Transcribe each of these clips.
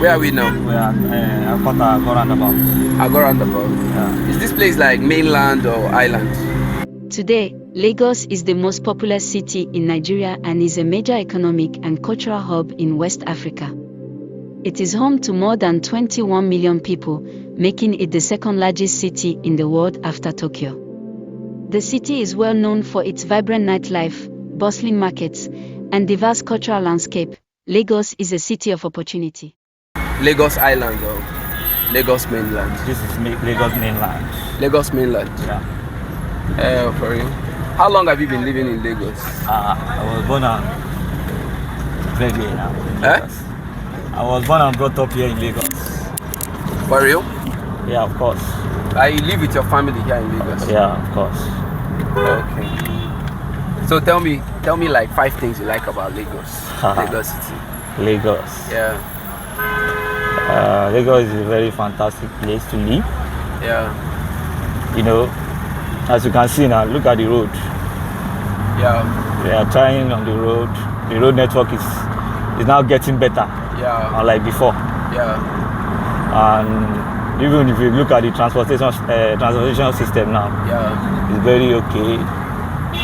Where are we now? We are Agora roundabout. Agora roundabout. Yeah. Is this place like mainland or island? Today, Lagos is the most populous city in Nigeria and is a major economic and cultural hub in West Africa. It is home to more than 21 million people, making it the second largest city in the world after Tokyo. The city is well known for its vibrant nightlife, bustling markets, and diverse cultural landscape. Lagos is a city of opportunity. Lagos Island or Lagos mainland? This is Lagos mainland. Lagos mainland? Yeah. For you. How long have you been living in Lagos? I was born and bred here now. In Lagos. I was born and brought up here in Lagos. For real? Yeah, of course. You live with your family here in Lagos? Yeah, of course. Okay. So tell me like 5 things you like about Lagos. Lagos City. Lagos. Yeah. Lagos is a very fantastic place to live. Yeah. You know, as you can see now, look at the road. Yeah. We are trying on the road. The road network is now getting better. Yeah. Unlike before. Yeah. And even if you look at the transportation system now, yeah, it's very okay.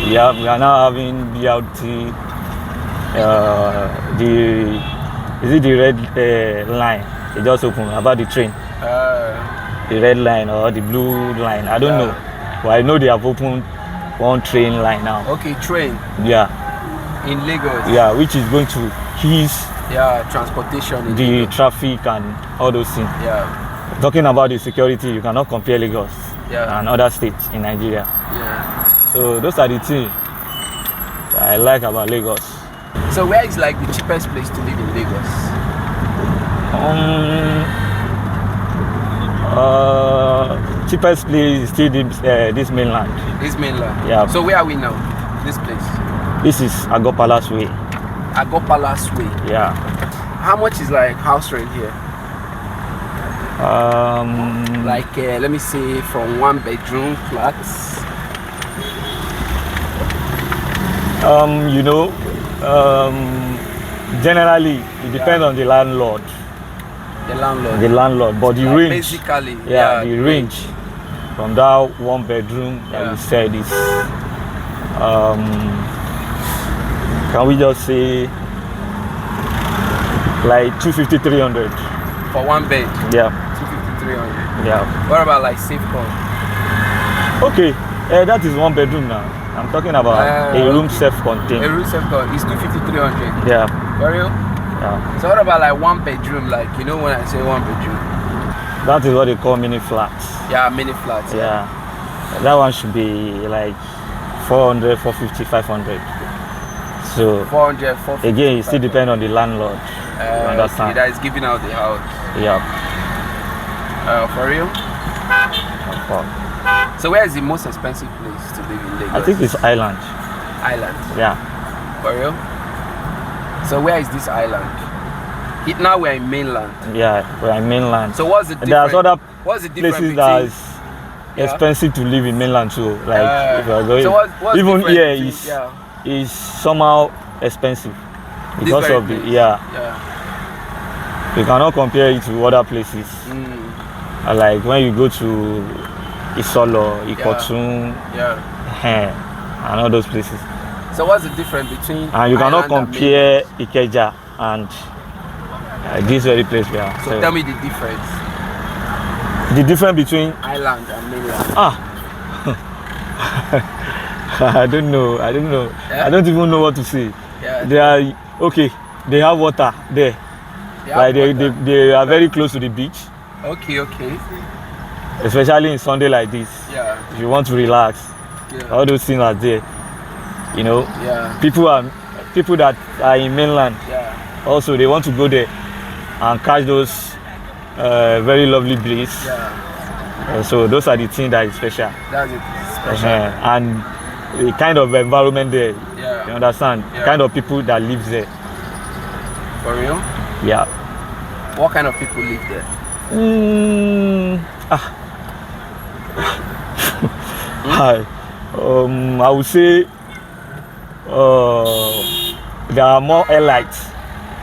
We are now having BRT. Is it the red line? They just opened about the train. The red line or the blue line? I don't know. But I know they have opened one train line now. Okay, train. Yeah. In Lagos. Yeah, which is going to ease. Yeah, transportation. In the Lagos. Traffic and all those things. Yeah. Talking about the security, you cannot compare Lagos and other states in Nigeria. Yeah. So those are the things I like about Lagos. So where is like the cheapest place to live in Lagos? Cheapest place is still this mainland. This mainland? Yeah. So where are we now? This place? This is Agor Palace Way. Agor Palace Way? Yeah. How much is like house rent here? Like let me say from 1-bedroom flats. You know, generally it depends on the landlord. The landlord. The landlord, but the like range. Basically. Yeah, the range from that 1-bedroom that you said is. Can we just say like 250-300 for 1 bed? Yeah. 250-300. Yeah. What about like Safecon? Okay, that is 1-bedroom now. I'm talking about a room self-contained. A room self-contained is 250-300. Yeah. For real? Yeah. So what about like 1-bedroom? Like when I say 1-bedroom? That is what they call mini flats. Yeah, mini flats. Yeah. That one should be like 400, 450, 500. So 400, 450. Again, it still depends on the landlord. You understand? Okay, that is giving out the house. Yeah. For real? Of course. So where is the most expensive place to live in Lagos? I think it's Island. Island? Yeah. For real? So where is this island? Now we're in mainland. Yeah, we're in mainland. So what's the difference? There's other what's the difference places between... that is expensive to live in mainland too. Like if you're going, so what's even here between, is somehow expensive because of the you cannot compare it to other places. Like when you go to Isolo, Ikotun, and all those places. So what's the difference between? And you cannot compare Ikeja and this very place we are. So tell me the difference. The difference between island and mainland. I don't know. Yeah. I don't even know what to say. Yeah. They are okay. They have water there. They are very close to the beach. Okay. Especially in Sunday like this. Yeah. If you want to relax, all those things are there. You know. Yeah. People that are in mainland. Yeah. Also, they want to go there and catch those very lovely breeze. Yeah. So those are the things that is special. That's it. Special. And the kind of environment there. Yeah. You understand? Yeah. Kind of people that live there. For real? Yeah. What kind of people live there? I would say there are more elites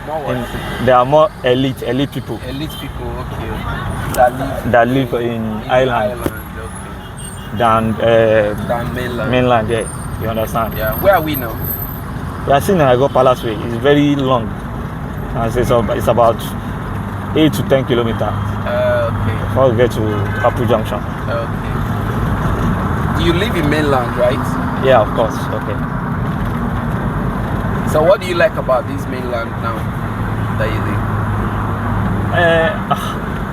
More what? There are more elite people Elite people, okay. that live in island Okay. than Than mainland. mainland. Yeah, you understand? Yeah. Where are we now? We are seeing Nago Palace Way. It's very long. And it's about 8 to 10 kilometers Okay. before we get to Apple Junction. Okay. Do you live in mainland, right? Yeah, of course. Okay. So what do you like about this mainland now that you live?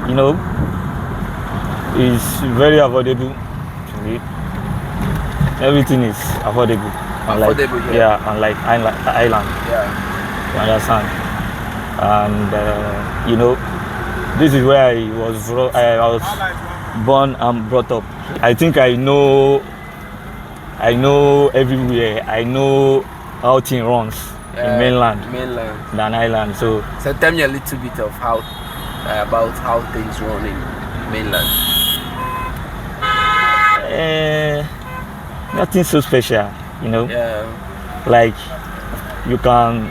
You know, it's very affordable to live. Everything is affordable. Affordable, yeah. Unlike island. Yeah. You understand? And you know, this is where I was born and brought up. I think I know everywhere. I know how things runs in mainland than island. So tell me a little bit of how about how things run in mainland. Nothing so special, you know. Yeah. Like you can.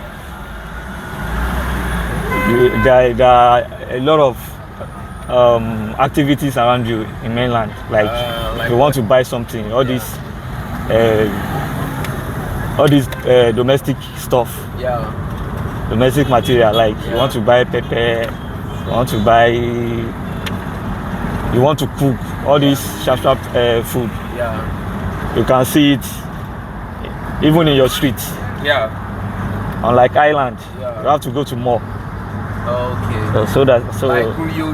There are a lot of activities around you in mainland. Like if you want to buy something, all these domestic stuff. Yeah. Domestic material. Like you want to buy pepper, you want to cook. All these sharp food. Yeah. You can see it even in your street. Yeah. Unlike island, you have to go to mall. Okay. So like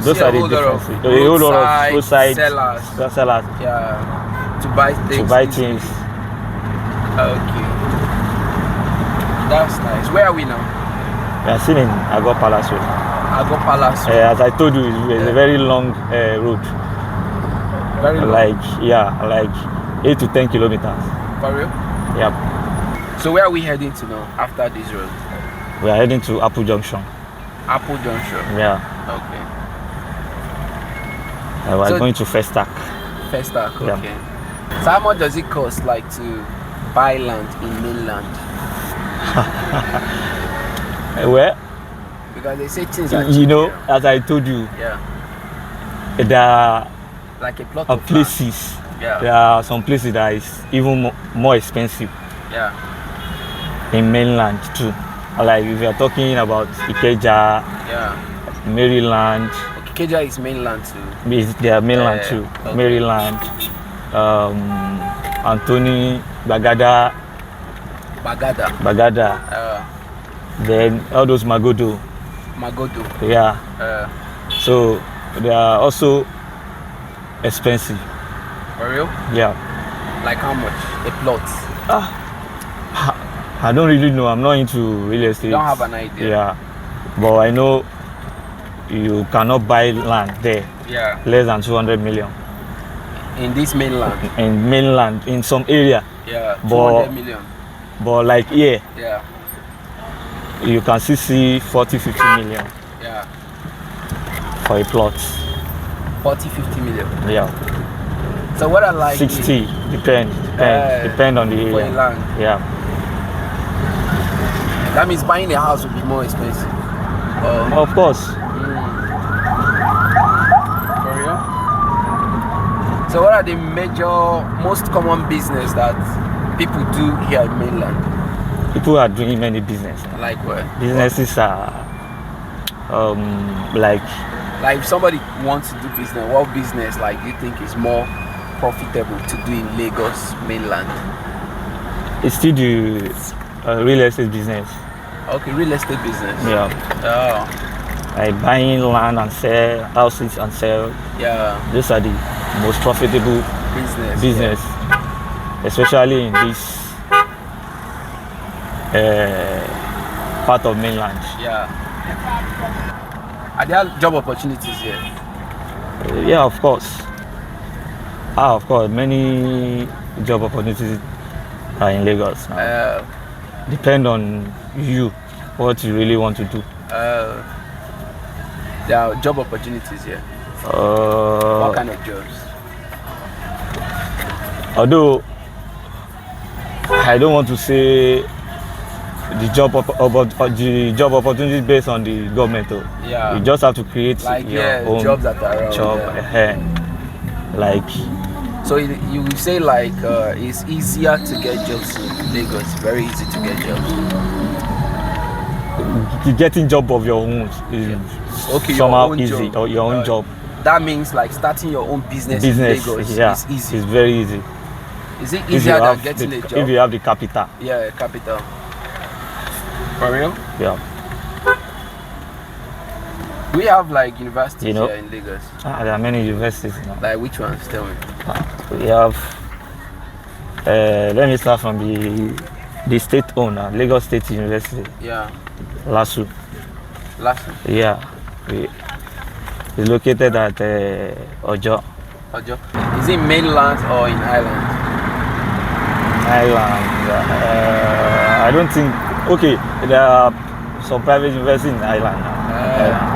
those are the differences. A whole lot of roadside sellers. Yeah. To buy things. Okay. That's nice. Where are we now? We are sitting in Nago Palace Way. Nago Palace Way. As I told you, it's a very long road. Very long. Like 8 to 10 kilometers. For real? Yep. So where are we heading to now after this road? We are heading to Apple Junction. Apple Junction. Yeah. Okay. We are going to Festac. Festac. Okay. Yeah. So how much does it cost, like, to buy land in mainland? Well, because they say things are you know, as I told you, yeah, there are like a plot of of places. Yeah. There are some places that is even more expensive. Yeah. In mainland too. Like if you are talking about Ikeja, Yeah. Maryland. Okay, Ikeja is mainland too. They are mainland too. Okay. Maryland, Anthony, Bagada. Then all those Magodo. Yeah. So they are also expensive. For real? Yeah. Like how much? A plot? I don't really know. I'm not into real estate. You don't have an idea? Yeah. But I know you cannot buy land there. Yeah. Less than 200 million. In this mainland? In mainland, in some area. Yeah. 200 million. But like here, yeah, you can still see 40-50 million. Yeah. For a plot. 40-50 million. Yeah. So what I like 60 depend on the area. For a land. Yeah. That means buying a house will be more expensive. Of course. For real? So what are the most common business that people do here in mainland? People are doing many business. Like what? Businesses are like if somebody wants to do business, what business like do you think is more profitable to do in Lagos mainland? It's still the real estate business. Okay, real estate business. Yeah. Oh. Like buying land and sell houses and sell. Yeah. Those are the most profitable business. Yeah. Especially in this part of mainland. Yeah. Are there job opportunities here? Yeah, of course. Of course, many job opportunities are in Lagos now. Depend on you, what you really want to do. There are job opportunities here. What kind of jobs? Although I don't want to say the job opportunities based on the government. Yeah. You just have to create like your own jobs that are around. job. Like. So you would say like it's easier to get jobs in Lagos. Very easy to get jobs. Getting job of your own is somehow easy, or your own job. That means like starting your own business in Lagos is easy. It's very easy. Is it easier than getting a job? If you have the capital. Yeah, capital. For real? Yeah. We have like universities here in Lagos. There are many universities now. Like which ones? Tell me. We have. Let me start from the state owner, Lagos State University. Yeah. LASU. LASU. Yeah. It's located at Ojo. Ojo. Is it mainland or in island? Island. I don't think. Okay, there are some private universities in island now.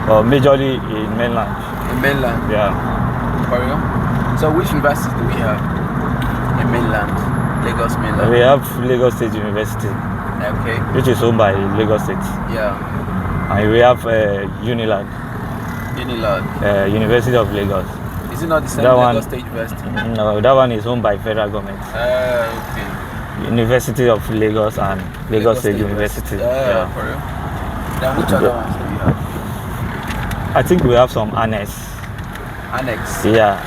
But majorly in mainland. In mainland? Yeah. For real? So which universities do we have in mainland? Lagos mainland? We have Lagos State University. Okay. Which is owned by Lagos State. Yeah. And we have Unilag. Unilag. University of Lagos. Is it not the same Lagos State University? No, that one is owned by federal government. Okay. University of Lagos and Lagos State University. Yeah. For real? Then which other ones do we have? I think we have some annex. Annex? Yeah.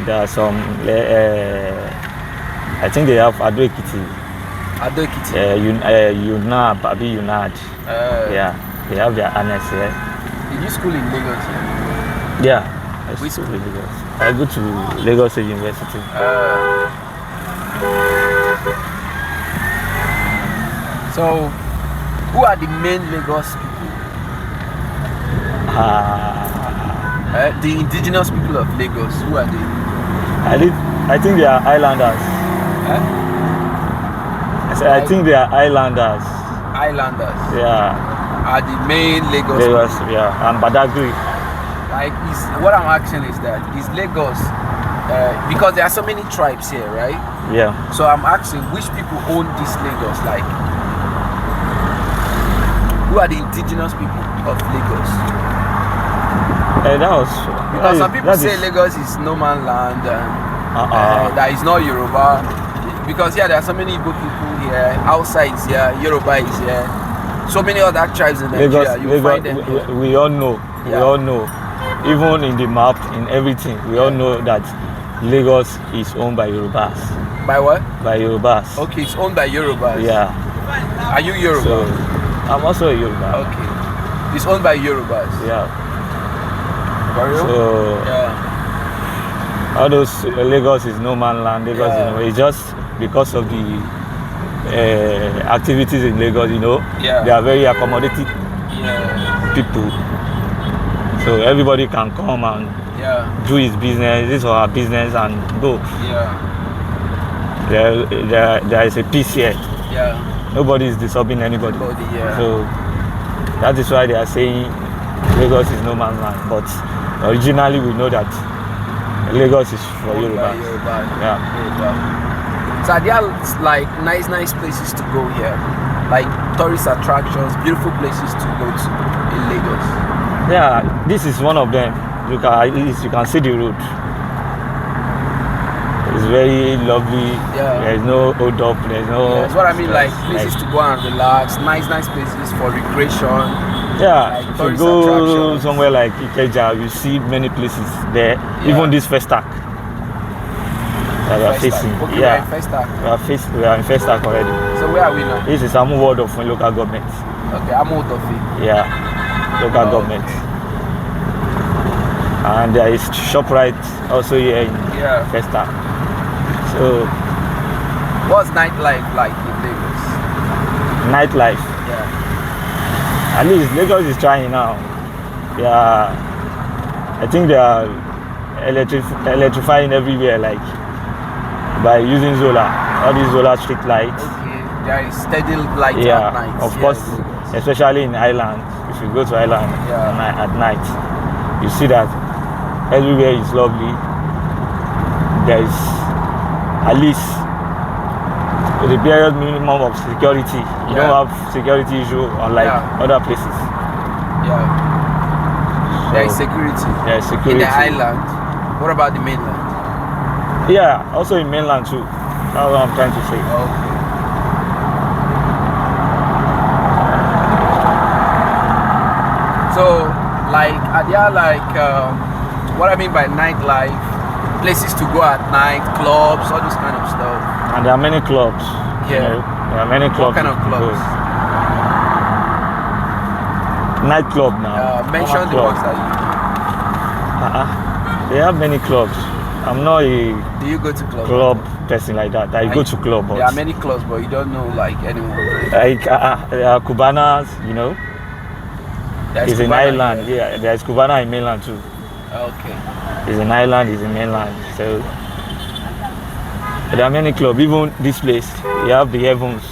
There are some, I think they have Ado-Ekiti. Ado-Ekiti? UNAB, Abi UNAD. Yeah, they have their annex here. Did you school in Lagos? Yeah, I school in Lagos. I go to Lagos State University. So, who are the main Lagos people? The indigenous people of Lagos, who are they? I think they are islanders. I think they are islanders. Islanders? Yeah. Are the main Lagos people? Yeah, and Badagry. Like, what I'm asking is that, is Lagos, because there are so many tribes here, right? Yeah. So I'm asking, which people own this Lagos? Like, who are the indigenous people of Lagos? Because some people say Lagos is no man's land and that is not Yoruba. Because there are so many Igbo people here, outside is here, Yoruba is here. So many other tribes in Nigeria, you find them here. We all know, we all know. Even in the map, in everything, we all know that Lagos is owned by Yorubas. By what? By Yorubas. Okay, it's owned by Yorubas. Yeah. Are you Yoruba? So, I'm also a Yoruba. Okay. It's owned by Yorubas. Yeah. For real? So, all those Lagos is no man's land. Lagos, it's just because of the activities in Lagos, they are very accommodating people. So everybody can come and do his business, this or her business, and go. Yeah. There is a peace here. Yeah. Nobody is disturbing anybody. So that is why they are saying Lagos is no man's land. But originally we know that Lagos is for Yoruba. Yeah. So are there like nice places to go here? Like tourist attractions, beautiful places to go to in Lagos? Yeah, this is one of them. You can see the road. It's very lovely. Yeah. There's no hold up. There's no. That's what I mean. Like places to go and relax. Nice places for recreation. Yeah. Like if you go somewhere like Ikeja, you see many places there. Yeah. Even this Festac. We are facing. Okay, yeah. We are in Festac already. So where are we now? This is Amu ward of local government. Okay, Amu Odofi. Yeah. Local government. Okay. And there is ShopRite also here in Festac. So, what's nightlife like in Lagos? Nightlife? Yeah. At least Lagos is trying now. Yeah. I think they are electrifying everywhere, like by using solar. All these solar street lights. Okay. There is steady light at night. Of course, especially in Ireland. If you go to Ireland at night, you see that everywhere is lovely. There is at least the bare minimum of security. You don't have security issue unlike other places. Yeah. There is security. There is security. In the island. What about the mainland? Yeah, also in mainland too. That's what I'm trying to say. Okay. So, like, are there like, what I mean by nightlife, places to go at night, clubs, all this kind of stuff? And there are many clubs. Yeah. You know, there are many clubs. What kind of clubs? Nightclub now. Mention the ones that you. They have many clubs. I'm not a Do you go to clubs? club person like that. I go to club, but there are many clubs, but you don't know like anyone. like there are Cubanas, you know. It's an island, yeah. There's Cubana in mainland too. Okay. It's an island, it's in mainland. So there are many clubs. Even this place, you have the Heavens.